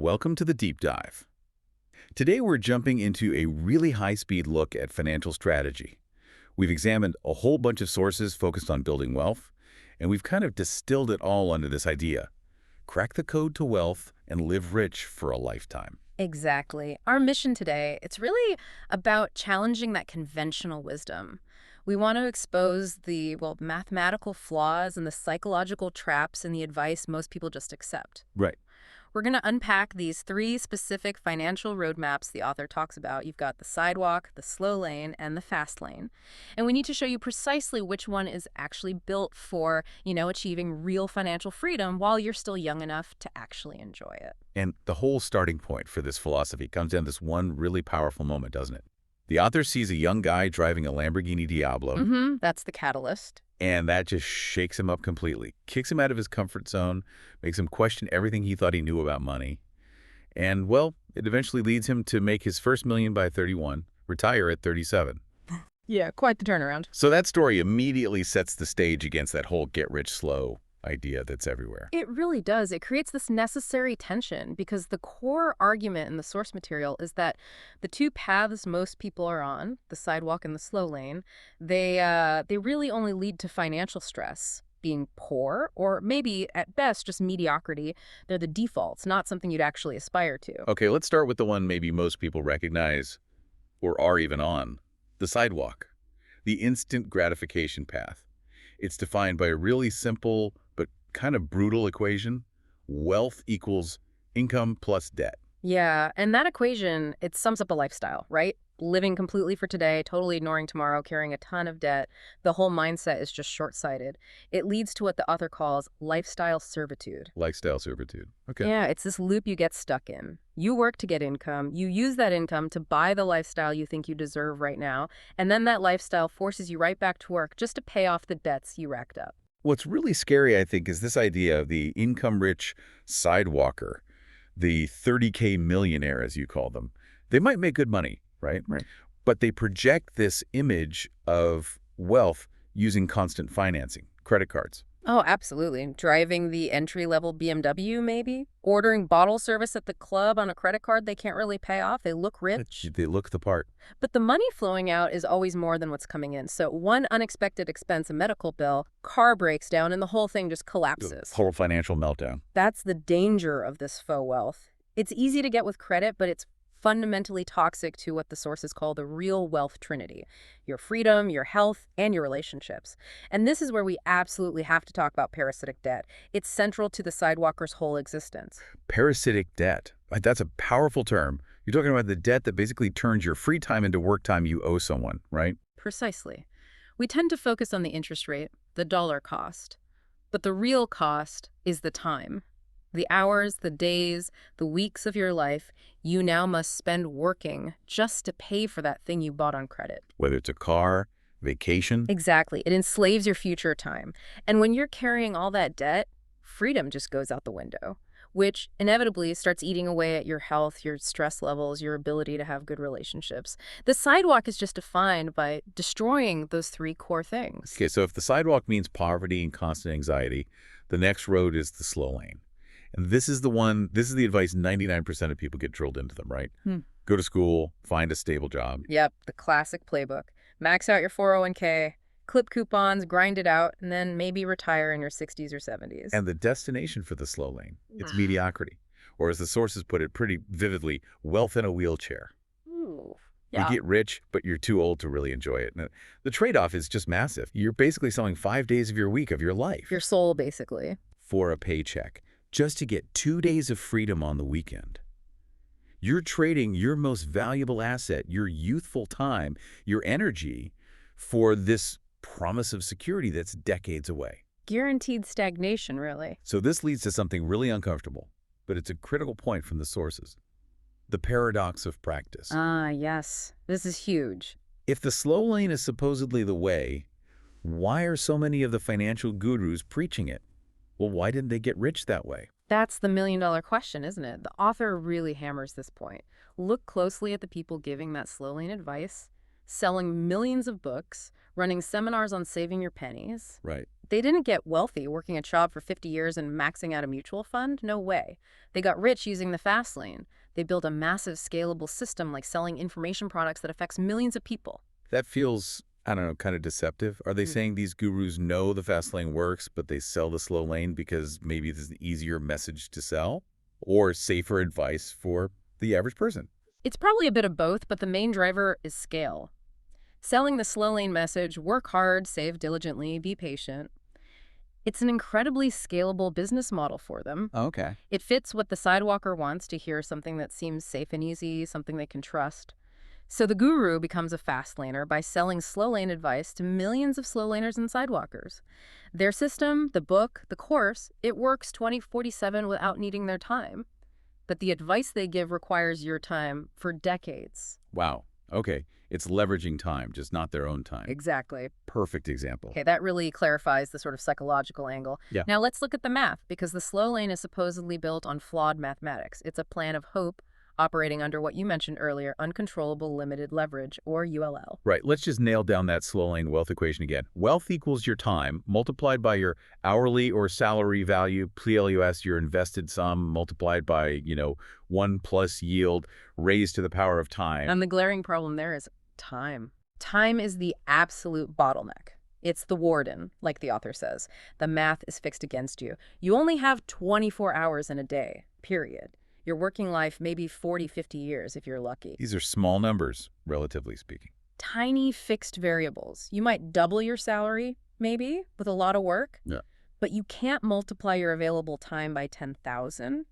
Welcome to the deep dive. Today we're jumping into a really high-speed look at financial strategy. We've examined a whole bunch of sources focused on building wealth, and we've kind of distilled it all under this idea. Crack the code to wealth and live rich for a lifetime. Exactly. Our mission today, it's really about challenging that conventional wisdom. We want to expose the, mathematical flaws and the psychological traps in the advice most people just accept. Right. We're going to unpack these three specific financial roadmaps the author talks about. You've got the Sidewalk, the Slowlane, and the Fastlane. And we need to show you precisely which one is actually built for, achieving real financial freedom while you're still young enough to actually enjoy it. And the whole starting point for this philosophy comes down to this one really powerful moment, doesn't it? The author sees a young guy driving a Lamborghini Diablo, That's the catalyst. and that just shakes him up completely, kicks him out of his comfort zone, makes him question everything he thought he knew about money. And, well, it eventually leads him to make his first million by 31, retire at 37. Yeah, quite the turnaround. So that story immediately sets the stage against that whole get rich slow idea that's everywhere. It really does. It creates this necessary tension because the core argument in the source material is that the two paths most people are on, the sidewalk and the slow lane, they really only lead to financial stress, being poor, or maybe at best just mediocrity. They're the defaults, not something you'd actually aspire to. Okay, let's start with the one maybe most people recognize or are even on, the sidewalk, the instant gratification path. It's defined by a really simple but kind of brutal equation. Wealth equals income plus debt. Yeah, and that equation, it sums up a lifestyle, right? Living completely for today, totally ignoring tomorrow, carrying a ton of debt. The whole mindset is just short-sighted. It leads to what the author calls lifestyle servitude. Lifestyle servitude. Okay. Yeah, it's this loop you get stuck in. You work to get income, you use that income to buy the lifestyle you think you deserve right now, and then that lifestyle forces you right back to work just to pay off the debts you racked up. What's really scary, I think, is this idea of the income-rich sidewalker, the 30K millionaire, as you call them. They might make good money, right? Right. But they project this image of wealth using constant financing, credit cards. Oh, absolutely. Driving the entry-level BMW, maybe? Ordering bottle service at the club on a credit card they can't really pay off. They look rich. They look the part. But the money flowing out is always more than what's coming in. So one unexpected expense, a medical bill, car breaks down, and the whole thing just collapses. Total financial meltdown. That's the danger of this faux wealth. It's easy to get with credit, but it's fundamentally toxic to what the sources call the real wealth trinity: your freedom, your health, and your relationships. And this is where we absolutely have to talk about parasitic debt. It's central to the sidewalker's whole existence. Parasitic debt. That's a powerful term. You're talking about the debt that basically turns your free time into work time you owe someone, right? Precisely. We tend to focus on the interest rate, the dollar cost. But the real cost is the time. The hours, the days, the weeks of your life you now must spend working just to pay for that thing you bought on credit. Whether it's a car, vacation. Exactly. It enslaves your future time. And when you're carrying all that debt, freedom just goes out the window, which inevitably starts eating away at your health, your stress levels, your ability to have good relationships. The sidewalk is just defined by destroying those three core things. Okay, so if the sidewalk means poverty and constant anxiety, the next road is the slow lane. And this is the advice 99% of people get drilled into them, right? Go to school, find a stable job. Yep, the classic playbook. Max out your 401k, clip coupons, grind it out, and then maybe retire in your 60s or 70s. And the destination for the slow lane, it's mediocrity. Or as the sources put it pretty vividly, wealth in a wheelchair. Ooh. You get rich, but you're too old to really enjoy it. And the trade-off is just massive. You're basically selling 5 days of your week, of your life. Your soul, basically. For a paycheck, just to get 2 days of freedom on the weekend. You're trading your most valuable asset, your youthful time, your energy, for this promise of security that's decades away. Guaranteed stagnation, really. So this leads to something really uncomfortable, but it's a critical point from the sources. The paradox of practice. Ah, yes. This is huge. If the slow lane is supposedly the way, why are so many of the financial gurus preaching it? Well, why didn't they get rich that way? That's the million-dollar question, isn't it? The author really hammers this point. Look closely at the people giving that slow lane advice, selling millions of books, running seminars on saving your pennies. Right. They didn't get wealthy working a job for 50 years and maxing out a mutual fund. No way. They got rich using the fast lane. They built a massive scalable system like selling information products that affects millions of people. That feels, I don't know, kind of deceptive. Are they saying these gurus know the fast lane works, but they sell the slow lane because maybe this is an easier message to sell or safer advice for the average person? It's probably a bit of both, but the main driver is scale. Selling the slow lane message, work hard, save diligently, be patient. It's an incredibly scalable business model for them. Okay. It fits what the sidewalker wants to hear, something that seems safe and easy, something they can trust. So the guru becomes a fast laner by selling slow lane advice to millions of slow laners and sidewalkers. Their system, the book, the course, it works 20/47 without needing their time. But the advice they give requires your time for decades. Wow. Okay. It's leveraging time, just not their own time. Exactly. Perfect example. Okay, that really clarifies the sort of psychological angle. Yeah. Now let's look at the math, because the slow lane is supposedly built on flawed mathematics. It's a plan of hope operating under what you mentioned earlier, uncontrollable limited leverage, or ULL. Right. Let's just nail down that slow lane wealth equation again. Wealth equals your time multiplied by your hourly or salary value, PLUS, your invested sum multiplied by, 1 plus yield raised to the power of time. And the glaring problem there is time. Time is the absolute bottleneck. It's the warden, like the author says. The math is fixed against you. You only have 24 hours in a day, period. Your working life may be 40, 50 years if you're lucky. These are small numbers, relatively speaking. Tiny fixed variables. You might double your salary, maybe, with a lot of work. Yeah. But you can't multiply your available time by 10,000.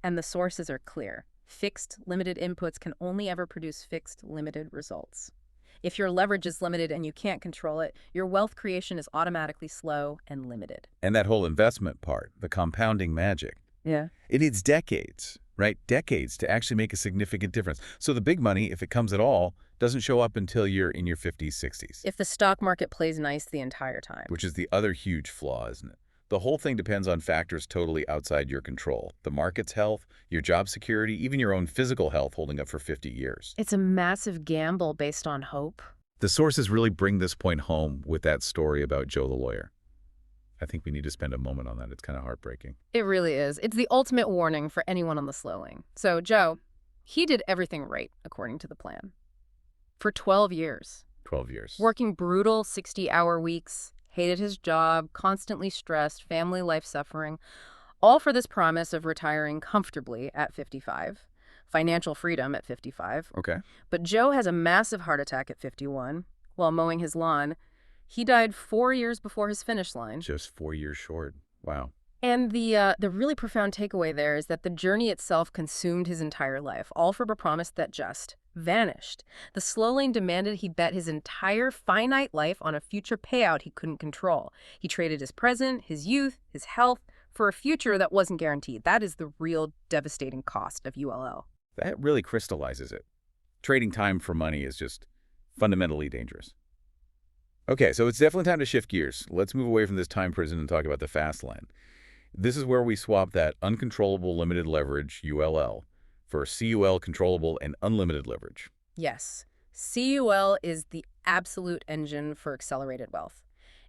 And the sources are clear. Fixed, limited inputs can only ever produce fixed, limited results. If your leverage is limited and you can't control it, your wealth creation is automatically slow and limited. And that whole investment part, the compounding magic, Yeah. it needs decades, right? Decades to actually make a significant difference. So the big money, if it comes at all, doesn't show up until you're in your 50s, 60s. If the stock market plays nice the entire time. Which is the other huge flaw, isn't it? The whole thing depends on factors totally outside your control. The market's health, your job security, even your own physical health holding up for 50 years. It's a massive gamble based on hope. The sources really bring this point home with that story about Joe the lawyer. I think we need to spend a moment on that. It's kind of heartbreaking. It really is. It's the ultimate warning for anyone on the slow lane. So Joe, he did everything right according to the plan. For 12 years. 12 years. Working brutal 60-hour weeks, hated his job, constantly stressed, family life suffering, all for this promise of retiring comfortably at 55, financial freedom at 55. Okay. But Joe has a massive heart attack at 51 while mowing his lawn. He died 4 years before his finish line. Just 4 years short. Wow. And the really profound takeaway there is that the journey itself consumed his entire life, all for a promise that just vanished. The slow lane demanded he bet his entire finite life on a future payout he couldn't control. He traded his present, his youth, his health for a future that wasn't guaranteed. That is the real devastating cost of ULL. That really crystallizes it. Trading time for money is just fundamentally dangerous. Okay, so it's definitely time to shift gears. Let's move away from this time prison and talk about the fast lane. This is where we swap that uncontrollable limited leverage, ULL, for CUL controllable and unlimited leverage. Yes, CUL is the absolute engine for accelerated wealth.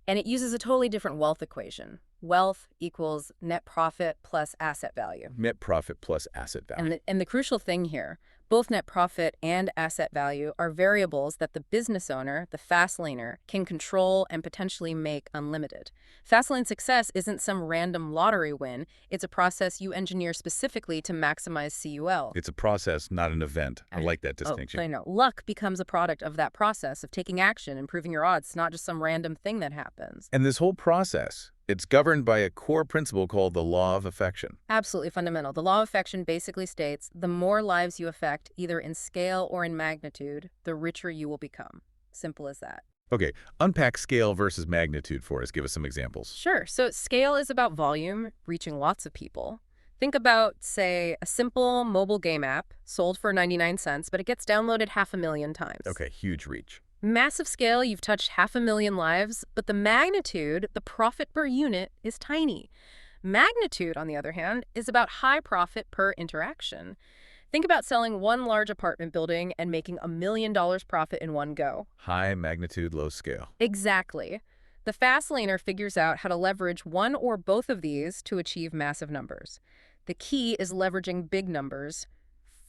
And it uses a totally different wealth equation. Wealth equals net profit plus asset value. Net profit plus asset value. And the crucial thing here, both net profit and asset value are variables that the business owner, the fast laner, can control and potentially make unlimited. Fast lane success isn't some random lottery win. It's a process you engineer specifically to maximize CUL. It's a process, not an event. I like that distinction. I know. Luck becomes a product of that process of taking action, improving your odds. It's not just some random thing that happens. And this whole process, it's governed by a core principle called the law of affection. Absolutely fundamental. The law of affection basically states the more lives you affect, either in scale or in magnitude, the richer you will become. Simple as that. Okay, unpack scale versus magnitude for us. Give us some examples. Sure. So scale is about volume, reaching lots of people. Think about, say, a simple mobile game app sold for 99 cents, but it gets downloaded 500,000 times. Okay, huge reach. Massive scale, you've touched 500,000 lives, but the magnitude, the profit per unit, is tiny. Magnitude, on the other hand, is about high profit per interaction. Think about selling one large apartment building and making $1 million profit in one go. High magnitude, low scale. Exactly. The Fastlaner figures out how to leverage one or both of these to achieve massive numbers. The key is leveraging big numbers,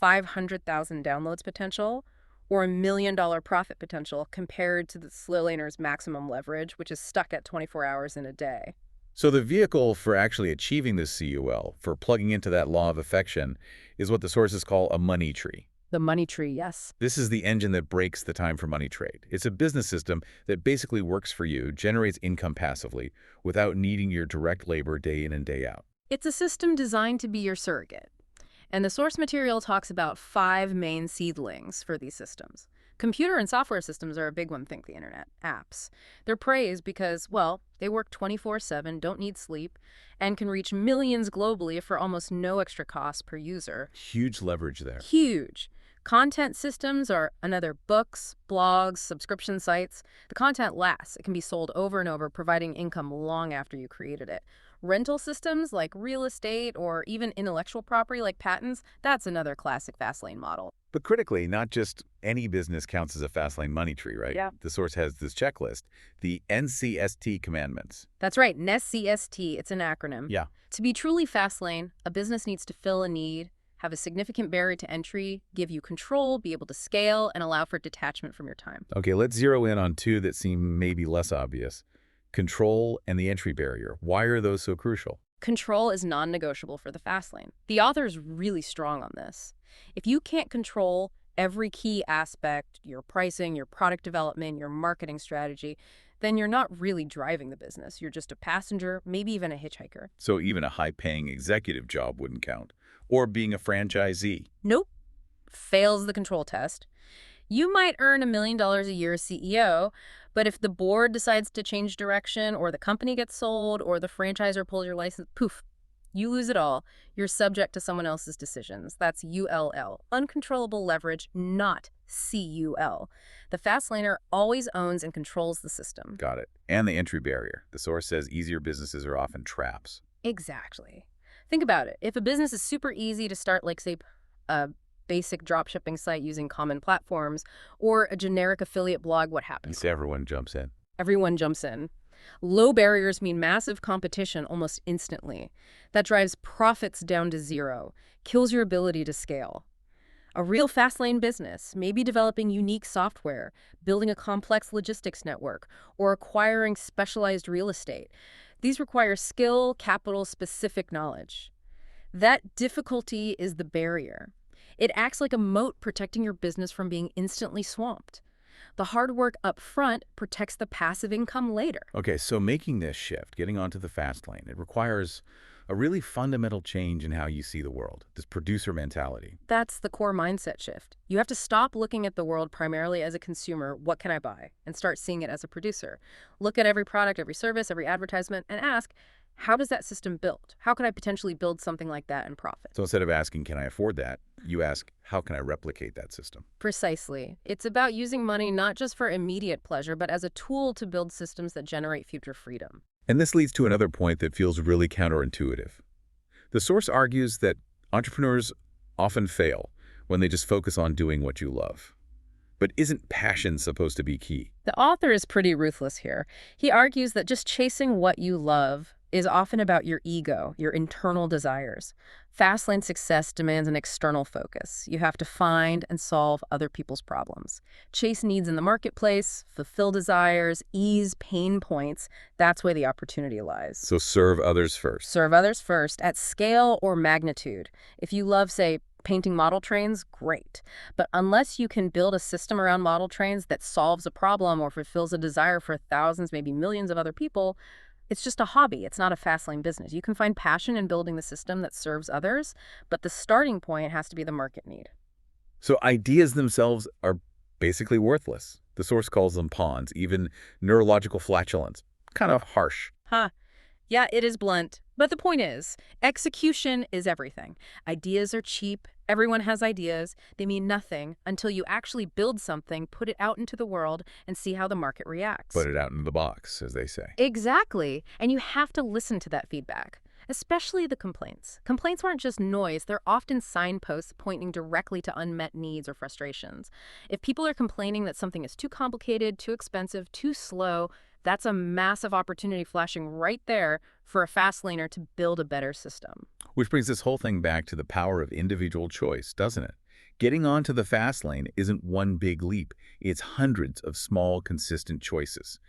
500,000 downloads potential, or $1 million profit potential compared to the Slowlaner's maximum leverage, which is stuck at 24 hours in a day. So the vehicle for actually achieving this CUL, for plugging into that law of affection, is what the sources call a money tree. The money tree, yes. This is the engine that breaks the time for money trade. It's a business system that basically works for you, generates income passively, without needing your direct labor day in and day out. It's a system designed to be your surrogate. And the source material talks about 5 main seedlings for these systems. Computer and software systems are a big one, think the internet, apps. They're praised because, well, they work 24/7, don't need sleep, and can reach millions globally for almost no extra cost per user. Huge leverage there. Huge. Content systems are another: books, blogs, subscription sites. The content lasts. It can be sold over and over, providing income long after you created it. Rental systems like real estate or even intellectual property like patents, that's another classic Fastlane model. But critically, not just any business counts as a Fastlane money tree, right? Yeah. The source has this checklist, the NCST commandments. That's right, NCST, it's an acronym. Yeah. To be truly Fastlane, a business needs to fill a need, have a significant barrier to entry, give you control, be able to scale, and allow for detachment from your time. Okay, let's zero in on 2 that seem maybe less obvious. Control and the entry barrier. Why are those so crucial? Control is non-negotiable for the Fastlane. The author is really strong on this. If you can't control every key aspect, your pricing, your product development, your marketing strategy, then you're not really driving the business. You're just a passenger, maybe even a hitchhiker. So even a high-paying executive job wouldn't count. Or being a franchisee. Nope. Fails the control test. You might earn $1 million a year as CEO, but if the board decides to change direction, or the company gets sold, or the franchisor pulls your license, poof, you lose it all. You're subject to someone else's decisions. That's ULL, uncontrollable leverage, not CUL. The Fastlaner always owns and controls the system. Got it. And the entry barrier. The source says easier businesses are often traps. Exactly. Think about it. If a business is super easy to start, like, say, a basic dropshipping site using common platforms, or a generic affiliate blog, what happens? Everyone jumps in. Everyone jumps in. Low barriers mean massive competition almost instantly. That drives profits down to zero, kills your ability to scale. A real Fastlane business may be developing unique software, building a complex logistics network, or acquiring specialized real estate. These require skill, capital, specific knowledge. That difficulty is the barrier. It acts like a moat, protecting your business from being instantly swamped. The hard work up front protects the passive income later. Okay, so making this shift, getting onto the fast lane, it requires a really fundamental change in how you see the world, this producer mentality. That's the core mindset shift. You have to stop looking at the world primarily as a consumer, what can I buy, and start seeing it as a producer. Look at every product, every service, every advertisement, and ask, how does that system build? How could I potentially build something like that and profit? So instead of asking, can I afford that, you ask, how can I replicate that system? Precisely. It's about using money not just for immediate pleasure, but as a tool to build systems that generate future freedom. And this leads to another point that feels really counterintuitive. The source argues that entrepreneurs often fail when they just focus on doing what you love. But isn't passion supposed to be key? The author is pretty ruthless here. He argues that just chasing what you love is often about your ego, your internal desires. Fastlane success demands an external focus. You have to find and solve other people's problems. Chase needs in the marketplace, fulfill desires, ease pain points. That's where the opportunity lies. So serve others first. Serve others first, at scale or magnitude. If you love, say, painting model trains, great. But unless you can build a system around model trains that solves a problem or fulfills a desire for thousands, maybe millions of other people, it's just a hobby. It's not a Fastlane business. You can find passion in building the system that serves others, but the starting point has to be the market need. So ideas themselves are basically worthless. The source calls them pawns, even neurological flatulence. Kind of harsh. Huh. Yeah, it is blunt. But the point is, execution is everything. Ideas are cheap. Everyone has ideas. They mean nothing until you actually build something, put it out into the world, and see how the market reacts. Put it out into the box, as they say. Exactly. And you have to listen to that feedback, especially the complaints. Complaints aren't just noise. They're often signposts pointing directly to unmet needs or frustrations. If people are complaining that something is too complicated, too expensive, too slow, That's a massive opportunity flashing right there for a fast laner to build a better system. Which brings this whole thing back to the power of individual choice, doesn't it? Getting onto the fast lane isn't one big leap. It's hundreds of small, consistent choices.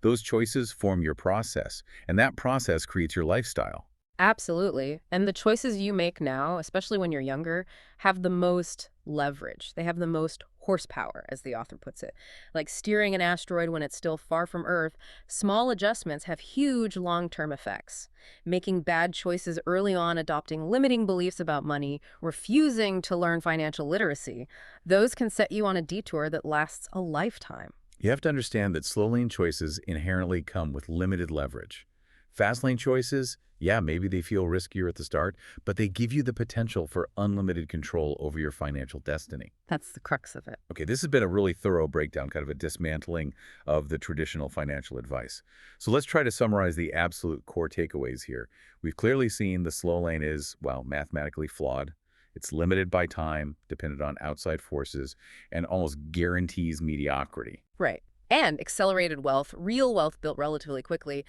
Those choices form your process, and that process creates your lifestyle. Absolutely. And the choices you make now, especially when you're younger, have the most leverage. They have the most horsepower, as the author puts it. Like steering an asteroid when it's still far from Earth, small adjustments have huge long-term effects. Making bad choices early on, adopting limiting beliefs about money, refusing to learn financial literacy, those can set you on a detour that lasts a lifetime. You have to understand that slow lane choices inherently come with limited leverage. Fast lane choices, yeah, maybe they feel riskier at the start, but they give you the potential for unlimited control over your financial destiny. That's the crux of it. Okay, this has been a really thorough breakdown, kind of a dismantling of the traditional financial advice. So let's try to summarize the absolute core takeaways here. We've clearly seen the slow lane is, well, mathematically flawed. It's limited by time, dependent on outside forces, and almost guarantees mediocrity. Right. And accelerated wealth, real wealth built relatively quickly,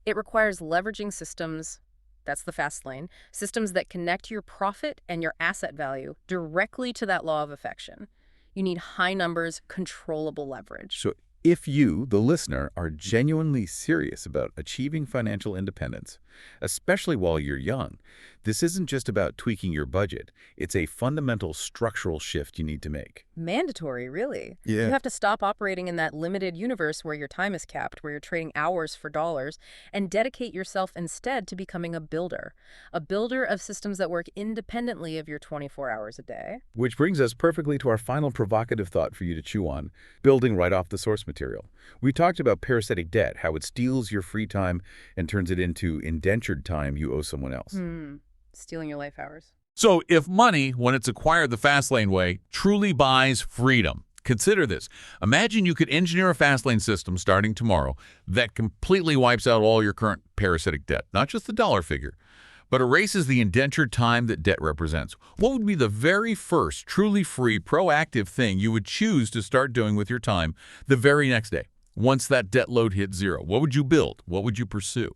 it requires leveraging systems, that's the fast lane, systems that connect your profit and your asset value directly to that law of affection. You need high numbers, controllable leverage. So if you, the listener, are genuinely serious about achieving financial independence, especially while you're young, this isn't just about tweaking your budget. It's a fundamental structural shift you need to make. Mandatory, really. Yeah. You have to stop operating in that limited universe where your time is capped, where you're trading hours for dollars, and dedicate yourself instead to becoming a builder of systems that work independently of your 24 hours a day. Which brings us perfectly to our final provocative thought for you to chew on, building right off the source material. We talked about parasitic debt, how it steals your free time and turns it into indentured time you owe someone else. Stealing your life hours. So if money, when it's acquired the Fastlane way, truly buys freedom, consider this. Imagine you could engineer a Fastlane system starting tomorrow that completely wipes out all your current parasitic debt, not just the dollar figure, but erases the indentured time that debt represents. What would be the very first truly free, proactive thing you would choose to start doing with your time the very next day? Once that debt load hit zero, what would you build? What would you pursue?